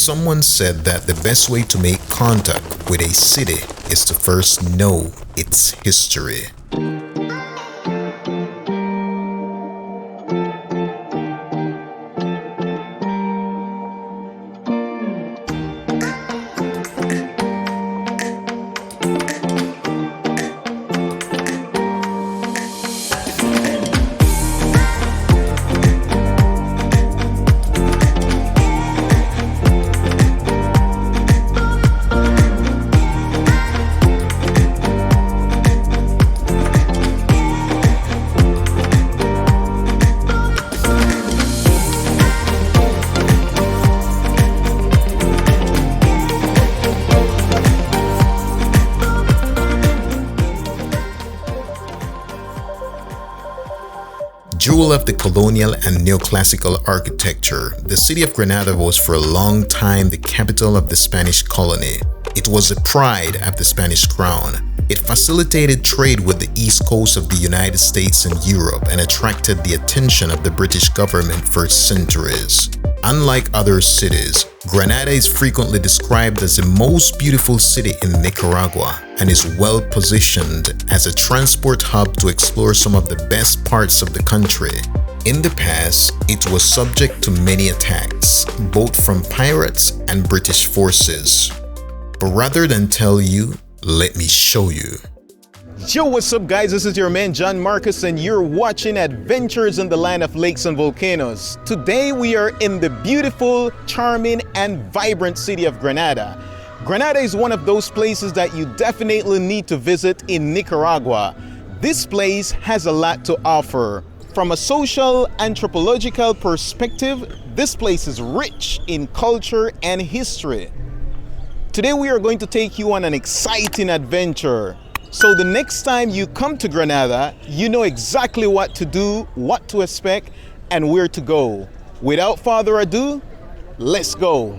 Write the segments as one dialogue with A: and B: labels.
A: Someone said that the best way to make contact with a city is to first know its history. Jewel of the colonial and neoclassical architecture, the city of Granada was for a long time the capital of the Spanish colony. It was a pride of the Spanish crown. It facilitated trade with the east coast of the United States and Europe and attracted the attention of the British government for centuries. Unlike other cities, Granada is frequently described as the most beautiful city in Nicaragua and is well positioned as a transport hub to explore some of the best parts of the country. In the past, it was subject to many attacks, both from pirates and British forces. But rather than tell you, let me show you.
B: Yo, what's up guys? This is your man John Marcus and you're watching Adventures in the Land of Lakes and Volcanoes. Today we are in the beautiful, charming and vibrant city of Granada. Granada is one of those places that you definitely need to visit in Nicaragua. This place has a lot to offer. From a social, anthropological perspective, this place is rich in culture and history. Today we are going to take you on an exciting adventure. So the next time you come to Granada, you know exactly what to do, what to expect, and where to go. Without further ado, let's go.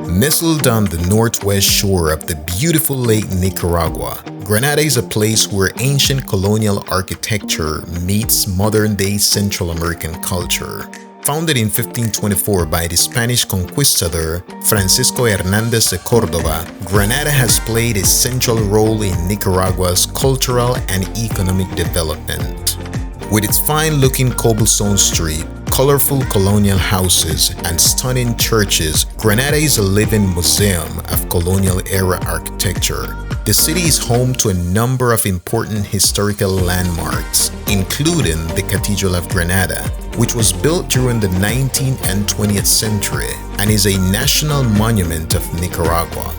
A: Nestled on the northwest shore of the beautiful Lake Nicaragua, Granada is a place where ancient colonial architecture meets modern-day Central American culture. Founded in 1524 by the Spanish conquistador Francisco Hernández de Córdoba, Granada has played a central role in Nicaragua's cultural and economic development. With its fine-looking cobblestone street, colorful colonial houses, and stunning churches, Granada is a living museum of colonial-era architecture. The city is home to a number of important historical landmarks, including the Cathedral of Granada, which was built during the 19th and 20th century and is a national monument of Nicaragua.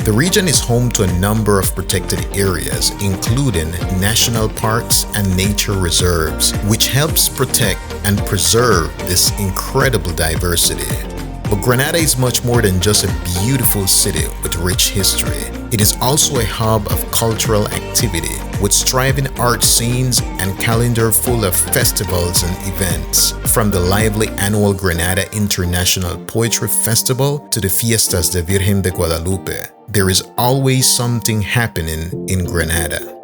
A: The region is home to a number of protected areas, including national parks and nature reserves, which helps protect and preserve this incredible diversity. But Granada is much more than just a beautiful city with rich history. It is also a hub of cultural activity with thriving art scenes and calendar full of festivals and events. From the lively annual Granada International Poetry Festival to the Fiestas de Virgen de Guadalupe, there is always something happening in Granada.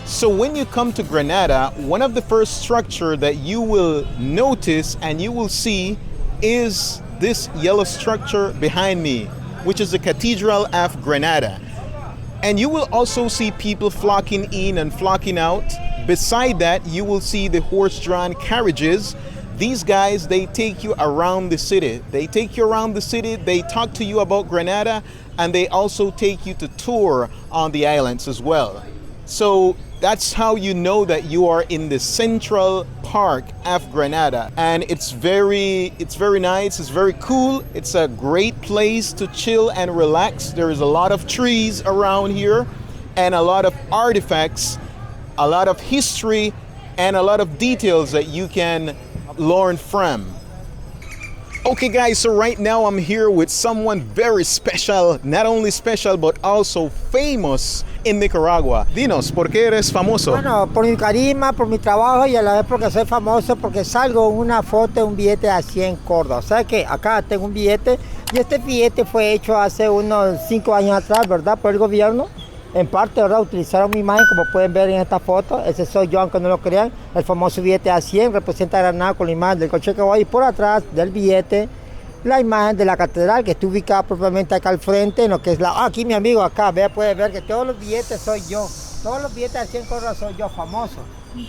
B: So when you come to Granada, one of the first structure that you will notice and you will see is this yellow structure behind me, which is the Cathedral of Granada. And you will also see people flocking in and flocking out. Beside that, you will see the horse-drawn carriages. These guys, they take you around the city. They take you around the city, they talk to you about Granada, and they also take you to tour on the islands as well. So that's how you know that you are in the central park of Granada. And it's very nice, it's very cool. It's a great place to chill and relax. There is a lot of trees around here and a lot of artifacts, a lot of history, and a lot of details that you can learn from. Okay guys, so right now I'm here with someone very special, not only special but also famous in Nicaragua. Dinos, ¿por qué eres famoso?
C: Bueno, por mi carisma, por mi trabajo y a la vez porque soy famoso, porque salgo en una foto de un billete de 100 Córdoba. ¿Sabes qué? Acá tengo un billete y este billete fue hecho hace unos 5 años atrás, ¿verdad? Por el gobierno. En parte, ¿verdad? Utilizaron mi imagen, como pueden ver en esta foto. Ese soy yo, aunque no lo crean. El famoso billete a 100 representa Granada con la imagen del 𝐄𝐏𝐀𝐃𝐎. Y por atrás del billete, la imagen de la Catedral, que está ubicada propiamente acá al frente, en lo que es la... aquí, mi amigo, acá, vea, puede ver que todos los billetes soy yo. Todos los billetes de 100 Córdoba soy yo, famoso.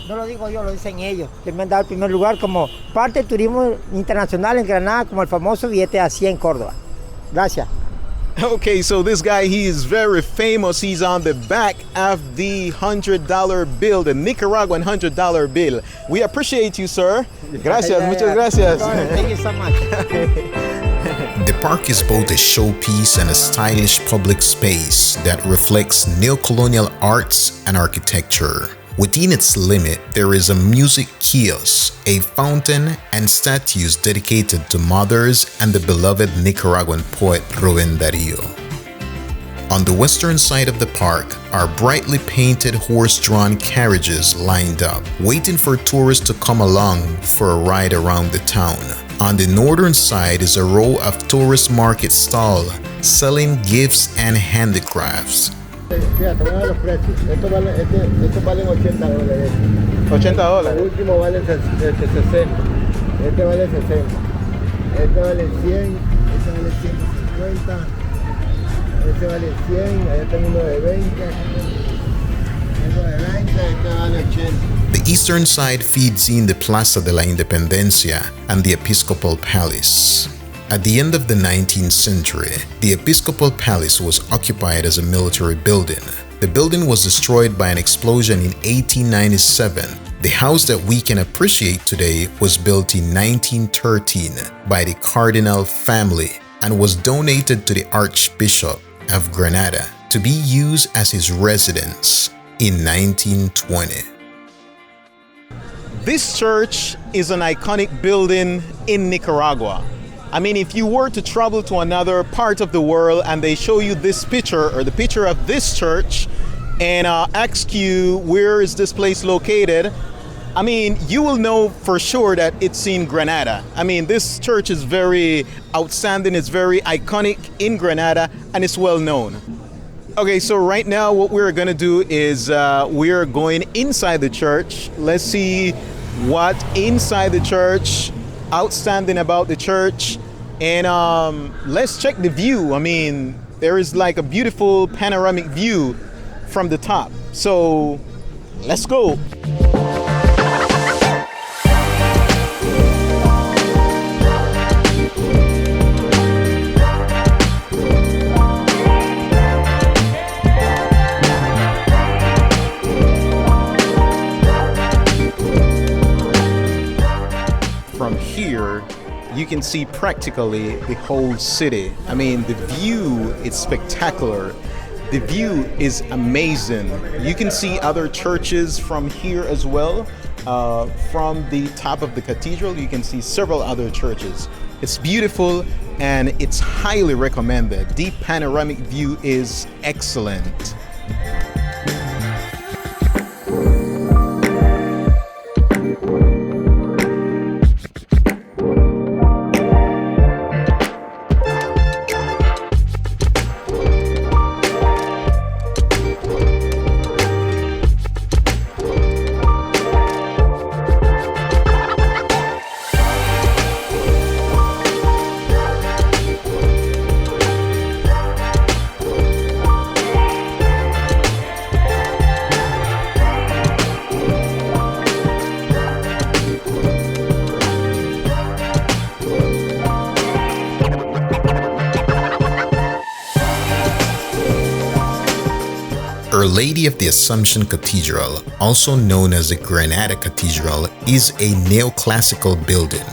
C: No lo digo yo, lo dicen ellos, que me han dado el primer lugar como parte del turismo internacional en Granada, como el famoso billete a 100 Córdoba. Gracias.
B: Okay, so this guy, he is very famous. He's on the back of the $100 bill, the Nicaraguan $100 bill. We appreciate you, sir. Gracias, muchas gracias.
C: Thank you so much.
A: The park is both a showpiece and a stylish public space that reflects neo-colonial arts and architecture. Within its limit, there is a music kiosk, a fountain, and statues dedicated to mothers and the beloved Nicaraguan poet Rubén Darío. On the western side of the park are brightly painted horse-drawn carriages lined up, waiting for tourists to come along for a ride around the town. On the northern side is a row of tourist market stalls selling gifts and handicrafts.
D: Fíjate, voy a dar los precios. Estos valen $80.
B: $80.
D: El último vale 60. Este vale 60. Este vale 100. Este vale 150. Este vale 100. Allá tengo uno de 20. Uno de 20. Este vale 80.
A: The eastern side feeds in the Plaza de la Independencia and the Episcopal Palace. At the end of the 19th century, the Episcopal Palace was occupied as a military building. The building was destroyed by an explosion in 1897. The house that we can appreciate today was built in 1913 by the Cardinal family and was donated to the Archbishop of Granada to be used as his residence in 1920.
B: This church is an iconic building in Nicaragua. I mean, if you were to travel to another part of the world and they show you this picture or the picture of this church and ask you where is this place located, I mean, you will know for sure that it's in Granada. I mean, this church is very outstanding, it's very iconic in Granada, and it's well known. Okay, so right now what we're gonna do is we're going inside the church. Let's see what inside the church, outstanding about the church, and let's check the view. I mean, there is like a beautiful panoramic view from the top. So let's go. From here, you can see practically the whole city. I mean, the view is spectacular. The view is amazing. You can see other churches from here as well. From the top of the cathedral, you can see several other churches. It's beautiful and it's highly recommended. The panoramic view is excellent.
A: Our Lady of the Assumption Cathedral, also known as the Granada Cathedral, is a neoclassical building.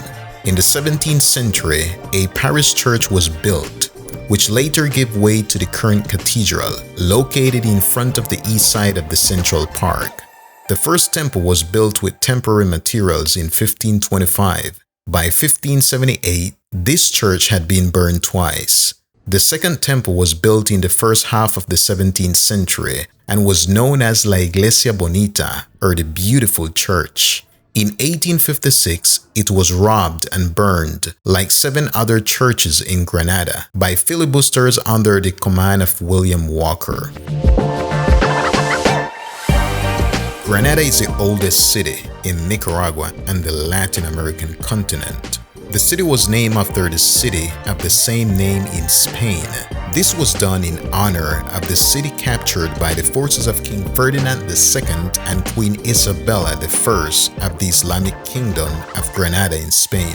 A: In the 17th century, a parish church was built, which later gave way to the current cathedral, located in front of the east side of the Central Park. The first temple was built with temporary materials in 1525. By 1578, This church had been burned twice. The second temple was built in the first half of the 17th century and was known as La Iglesia Bonita, or the Beautiful Church. In 1856, it was robbed and burned, like 7 other churches in Granada, by filibusters under the command of William Walker. Granada is the oldest city in Nicaragua and the Latin American continent. The city was named after the city of the same name in Spain. This was done in honor of the city captured by the forces of King Ferdinand II and Queen Isabella I of the Islamic Kingdom of Granada in Spain.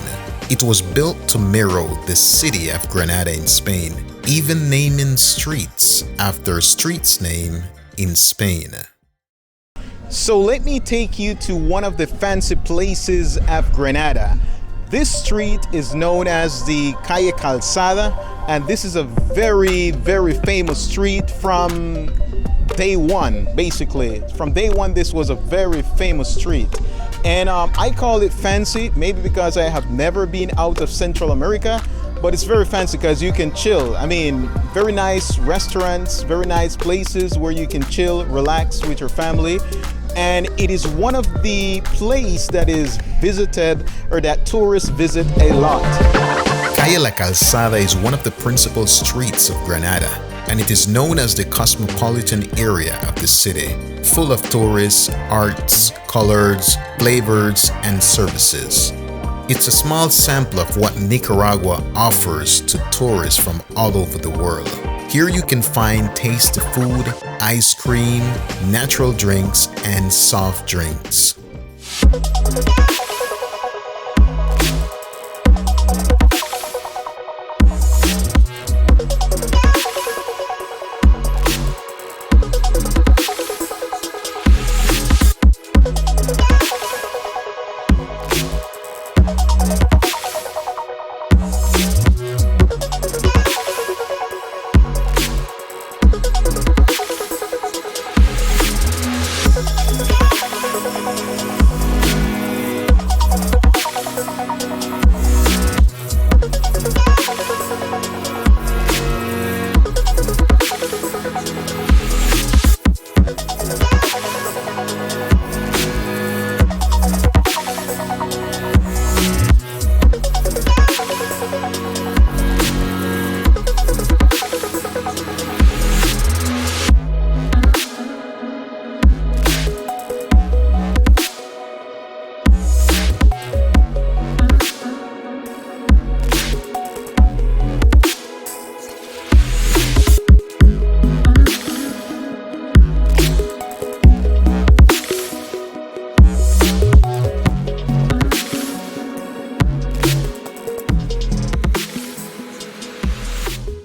A: It was built to mirror the city of Granada in Spain, even naming streets after streets' name in Spain.
B: So let me take you to one of the fancy places of Granada. This street is known as the Calle Calzada, and this is a very, very famous street from day one, basically. From day one, this was a very famous street. And I call it fancy, maybe because I have never been out of Central America, but it's very fancy because you can chill. I mean, very nice restaurants, very nice places where you can chill, relax with your family. And it is one of the places that is visited or that tourists visit a lot.
A: Calle La Calzada is one of the principal streets of Granada, and it is known as the cosmopolitan area of the city, full of tourists, arts, colors, flavors, and services. It's a small sample of what Nicaragua offers to tourists from all over the world. Here you can find tasty food, ice cream, natural drinks, and soft drinks.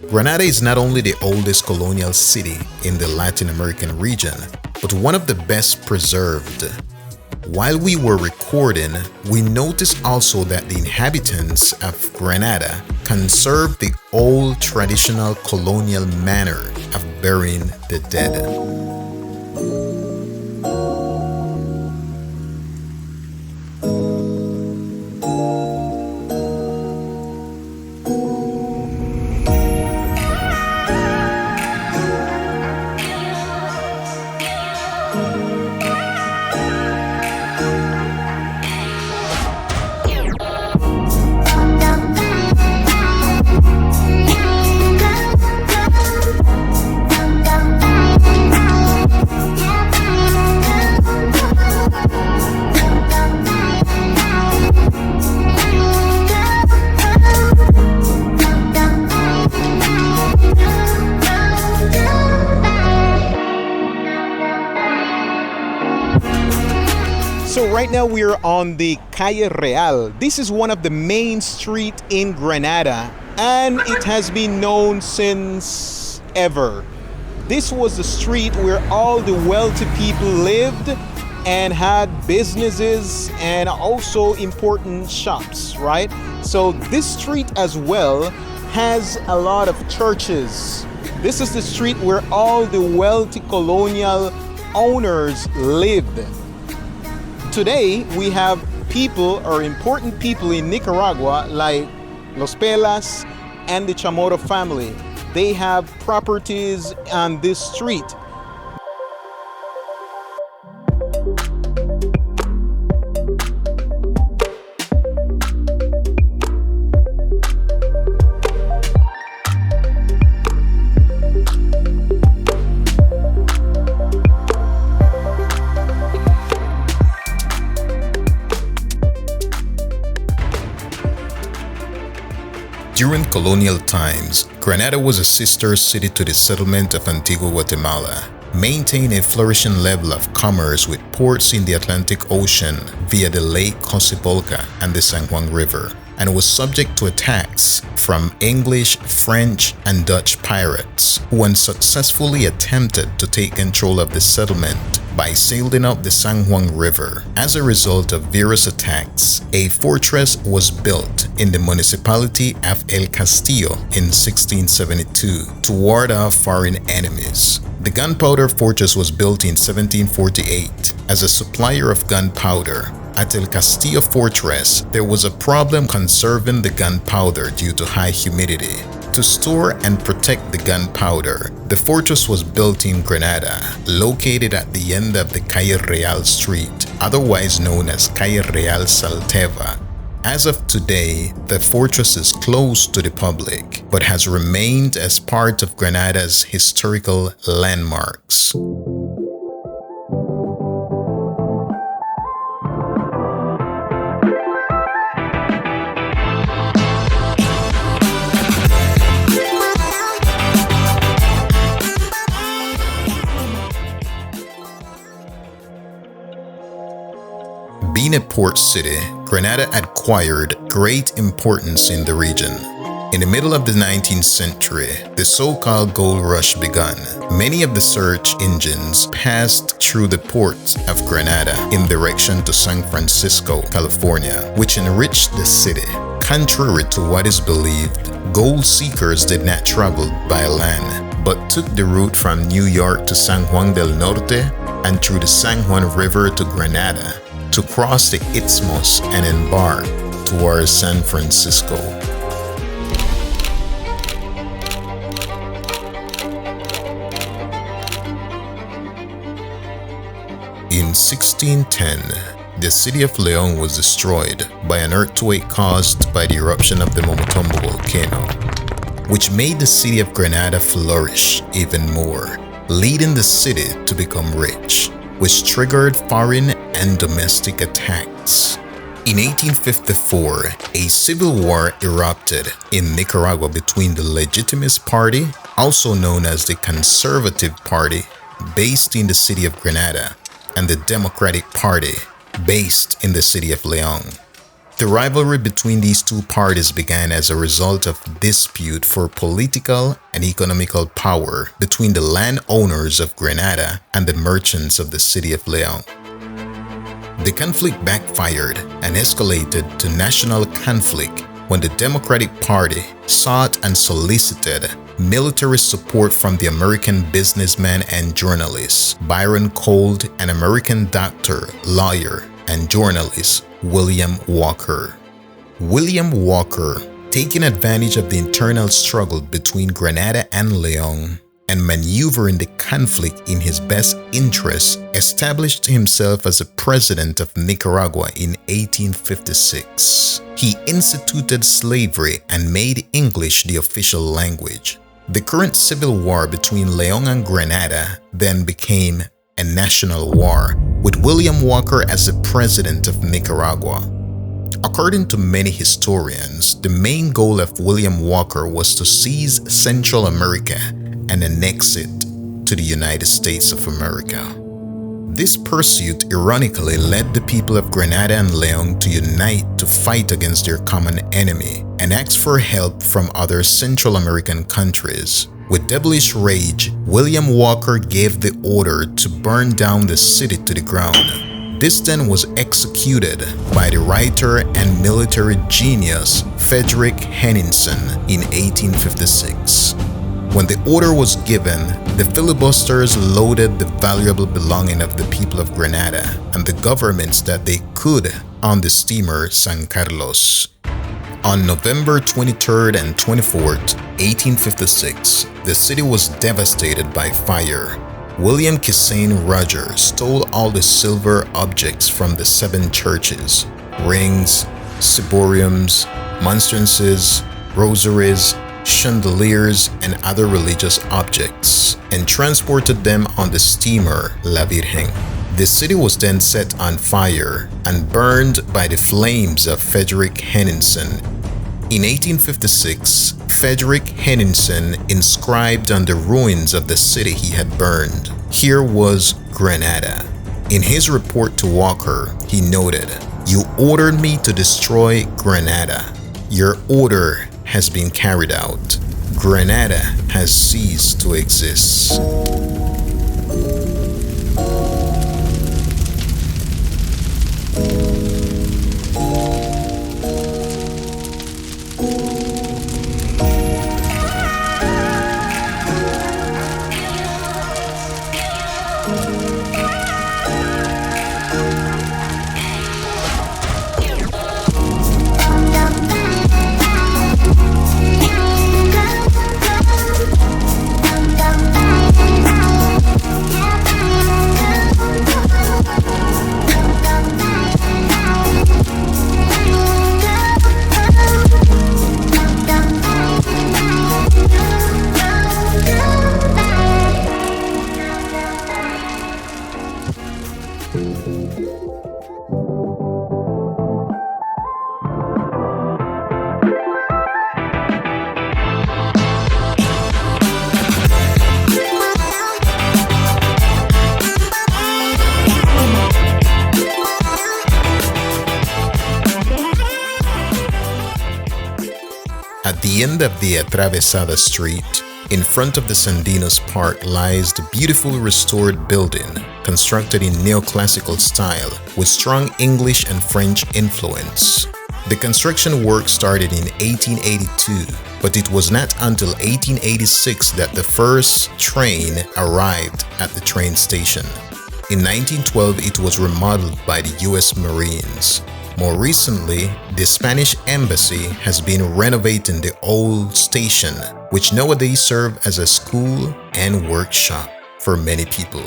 A: Granada is not only the oldest colonial city in the Latin American region, but one of the best preserved. While we were recording, we noticed also that the inhabitants of Granada conserved the old traditional colonial manner of burying the dead.
B: So right now we are on the Calle Real. This is one of the main streets in Granada, and it has been known since ever. This was the street where all the wealthy people lived and had businesses and also important shops, right? So this street as well has a lot of churches. This is the street where all the wealthy colonial owners lived. Today, we have people or important people in Nicaragua like Los Pelas, and the Chamorro family. They have properties on this street.
A: During colonial times, Granada was a sister city to the settlement of Antigua Guatemala, maintained a flourishing level of commerce with ports in the Atlantic Ocean via the Lake 𝐄𝐒𝐏𝐀𝐃𝐎 and the San Juan River, and was subject to attacks from English, French, and Dutch pirates, who unsuccessfully attempted to take control of the settlement by sailing up the San Juan River. As a result of various attacks, a fortress was built in the municipality of El Castillo in 1672 to ward off foreign enemies. The gunpowder fortress was built in 1748 as a supplier of gunpowder. At El Castillo Fortress, there was a problem conserving the gunpowder due to high humidity. To store and protect the gunpowder, the fortress was built in Granada, located at the end of the Calle Real Street, otherwise known as Calle Real Salteva. As of today, the fortress is closed to the public, but has remained as part of Granada's historical landmarks. Being a port city, Granada acquired great importance in the region. In the middle of the 19th century, the so-called gold rush began. Many of the search engines passed through the port of Granada in direction to San Francisco, California, which enriched the city. Contrary to what is believed, gold seekers did not travel by land, but took the route from New York to San Juan del Norte and through the San Juan River to Granada, to cross the Isthmus and embark towards San Francisco. In 1610, the city of Leon was destroyed by an earthquake caused by the eruption of the Momotombo volcano, which made the city of Granada flourish even more, leading the city to become rich, which triggered foreign and domestic attacks. In 1854, a civil war erupted in Nicaragua between the Legitimist Party, also known as the Conservative Party, based in the city of Granada, and the Democratic Party, based in the city of Leon. The rivalry between these two parties began as a result of dispute for political and economical power between the landowners of Granada and the merchants of the city of Leon. The conflict backfired and escalated to national conflict when the Democratic Party sought and solicited military support from the American businessman and journalist Byron Cold and American doctor, lawyer, and journalist William Walker. William Walker, taking advantage of the internal struggle between Granada and Leon and maneuvering the conflict in his best interest, established himself as a president of Nicaragua in 1856. He instituted slavery and made English the official language. The current civil war between Leon and Granada then became a national war, with William Walker as the president of Nicaragua. According to many historians, the main goal of William Walker was to seize Central America and annex it to the United States of America. This pursuit ironically led the people of Granada and Leon to unite to fight against their common enemy and ask for help from other Central American countries. With devilish rage, William Walker gave the order to burn down the city to the ground. This then was executed by the writer and military genius Frederick Henningsen in 1856. When the order was given, the filibusters loaded the valuable belongings of the people of Granada and the governments that they could on the steamer San Carlos. On November 23rd and 24th, 1856, the city was devastated by fire. William Kissane Rogers stole all the silver objects from the 7 churches: rings, ciboriums, monstrances, rosaries, chandeliers, and other religious objects, and transported them on the steamer La Virgen. The city was then set on fire and burned by the flames of Frederick Henningsen. In 1856, Frederick Henningsen inscribed on the ruins of the city he had burned, "Here was Granada." In his report to Walker, he noted, "You ordered me to destroy Granada. Your order has been carried out. Granada has ceased to exist." At the end of the Atravesada Street, in front of the Sandinos Park, lies the beautiful restored building, constructed in neoclassical style with strong English and French influence. The construction work started in 1882, but it was not until 1886 that the first train arrived at the train station. In 1912, it was remodeled by the US Marines. More recently, the Spanish Embassy has been renovating the old station, which nowadays serves as a school and workshop for many people.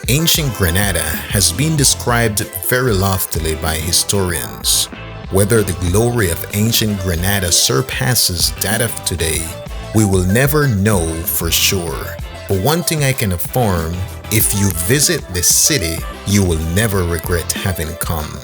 A: Ancient Granada has been described very loftily by historians. Whether the glory of ancient Granada surpasses that of today, we will never know for sure. But one thing I can affirm, if you visit this city, you will never regret having come.